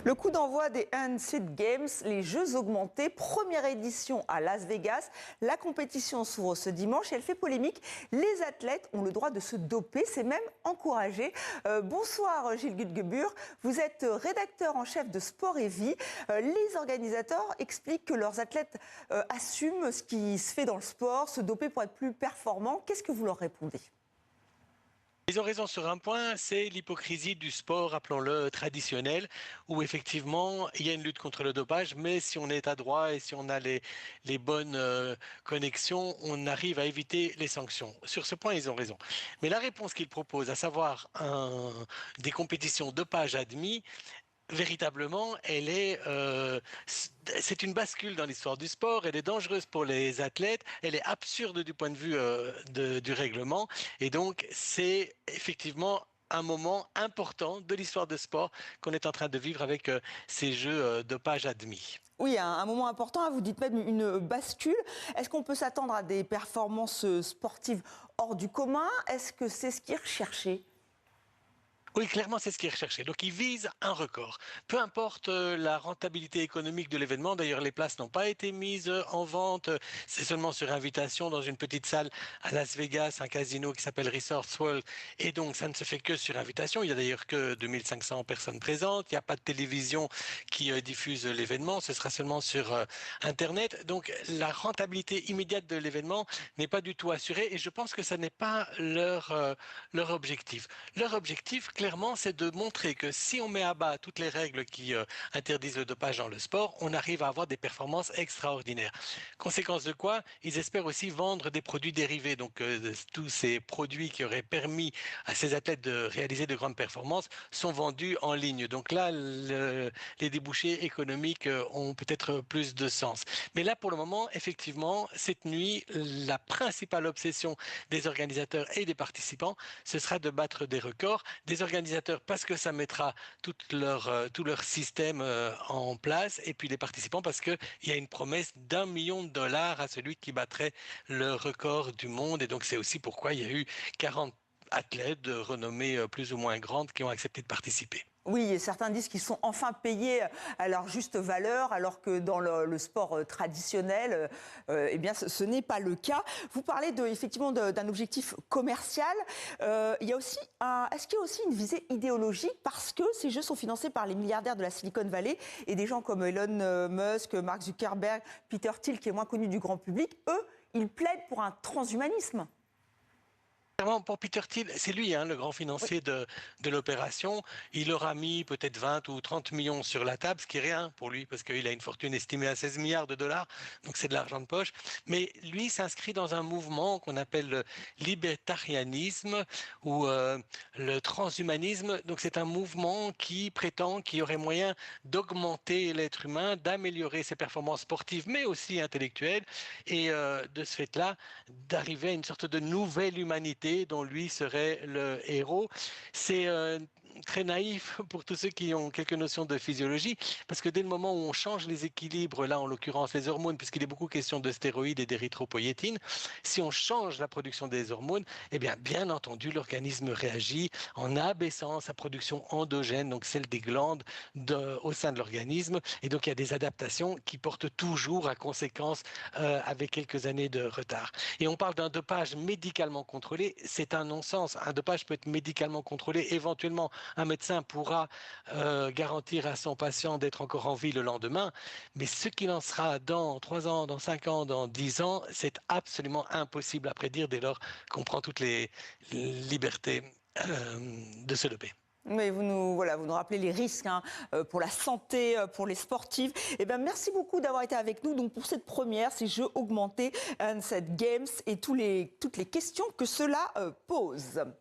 Le coup d'envoi des Unseat Games, les Jeux augmentés, première édition à Las Vegas. La compétition s'ouvre ce dimanche et elle fait polémique. Les athlètes ont le droit de se doper, c'est même encouragé. Bonsoir Gilles Gutgebur, vous êtes rédacteur en chef de Sport et Vie. Les organisateurs expliquent que leurs athlètes assument ce qui se fait dans le sport, se doper pour être plus performants. Qu'est-ce que vous leur répondez ? Ils ont raison sur un point, c'est l'hypocrisie du sport, appelons-le traditionnel, où effectivement il y a une lutte contre le dopage, mais si on est adroit et si on a les bonnes connexions, on arrive à éviter les sanctions. Sur ce point, ils ont raison. Mais la réponse qu'ils proposent, à savoir des compétitions dopage admis, véritablement, c'est une bascule dans l'histoire du sport. Elle est dangereuse pour les athlètes. Elle est absurde du point de vue du règlement. Et donc, c'est effectivement un moment important de l'histoire du sport qu'on est en train de vivre avec ces jeux dopage admis. Oui, un moment important, vous dites même une bascule. Est-ce qu'on peut s'attendre à des performances sportives hors du commun? Est-ce que c'est ce qui est recherché? Oui, clairement, c'est ce qui est recherché. Donc, ils visent un record. Peu importe la rentabilité économique de l'événement. D'ailleurs, les places n'ont pas été mises en vente. C'est seulement sur invitation dans une petite salle à Las Vegas, un casino qui s'appelle Resorts World. Et donc, ça ne se fait que sur invitation. Il y a d'ailleurs que 2500 personnes présentes. Il n'y a pas de télévision qui diffuse l'événement. Ce sera seulement sur Internet. Donc, la rentabilité immédiate de l'événement n'est pas du tout assurée. Et je pense que ça n'est pas leur objectif. Leur objectif, clairement, c'est de montrer que si on met à bas toutes les règles qui interdisent le dopage dans le sport, on arrive à avoir des performances extraordinaires. Conséquence de quoi, ils espèrent aussi vendre des produits dérivés. Donc, tous ces produits qui auraient permis à ces athlètes de réaliser de grandes performances sont vendus en ligne. Donc là, les débouchés économiques ont peut-être plus de sens. Mais là, pour le moment, effectivement, cette nuit, la principale obsession des organisateurs et des participants, ce sera de battre des records. Des organisateurs parce que ça mettra tout leur système en place, et puis les participants parce qu'il y a une promesse d'1 million de dollars à celui qui battrait le record du monde. Et donc c'est aussi pourquoi il y a eu 40 athlètes de renommée plus ou moins grande qui ont accepté de participer. Oui, et certains disent qu'ils sont enfin payés à leur juste valeur, alors que dans le sport traditionnel, eh bien, ce n'est pas le cas. Vous parlez effectivement d'un objectif commercial. Il y a aussi est-ce qu'il y a aussi une visée idéologique, parce que ces jeux sont financés par les milliardaires de la Silicon Valley et des gens comme Elon Musk, Mark Zuckerberg, Peter Thiel, qui est moins connu du grand public. Eux, ils plaident pour un transhumanisme. Pour Peter Thiel, c'est lui le grand financier de l'opération. Il aura mis peut-être 20 ou 30 millions sur la table, ce qui est rien pour lui, parce qu'il a une fortune estimée à 16 milliards de dollars, donc c'est de l'argent de poche. Mais lui s'inscrit dans un mouvement qu'on appelle le libertarianisme ou le transhumanisme. Donc c'est un mouvement qui prétend qu'il y aurait moyen d'augmenter l'être humain, d'améliorer ses performances sportives, mais aussi intellectuelles, et de ce fait-là, d'arriver à une sorte de nouvelle humanité dont lui serait le héros. C'est très naïf pour tous ceux qui ont quelques notions de physiologie, parce que dès le moment où on change les équilibres, là en l'occurrence les hormones, puisqu'il est beaucoup question de stéroïdes et d'érythropoïétine, si on change la production des hormones, eh bien entendu l'organisme réagit en abaissant sa production endogène, donc celle des glandes au sein de l'organisme, et donc il y a des adaptations qui portent toujours à conséquence avec quelques années de retard. Et on parle d'un dopage médicalement contrôlé, c'est un non-sens. Un dopage peut être médicalement contrôlé, éventuellement un médecin pourra garantir à son patient d'être encore en vie le lendemain, mais ce qu'il en sera dans 3 ans, dans 5 ans, dans 10 ans, c'est absolument impossible à prédire dès lors qu'on prend toutes les libertés de se doper. Mais vous nous rappelez les risques pour la santé, pour les sportifs. Eh ben, merci beaucoup d'avoir été avec nous donc, pour cette première, ces Jeux augmentés, Unseat Games et toutes les questions que cela pose.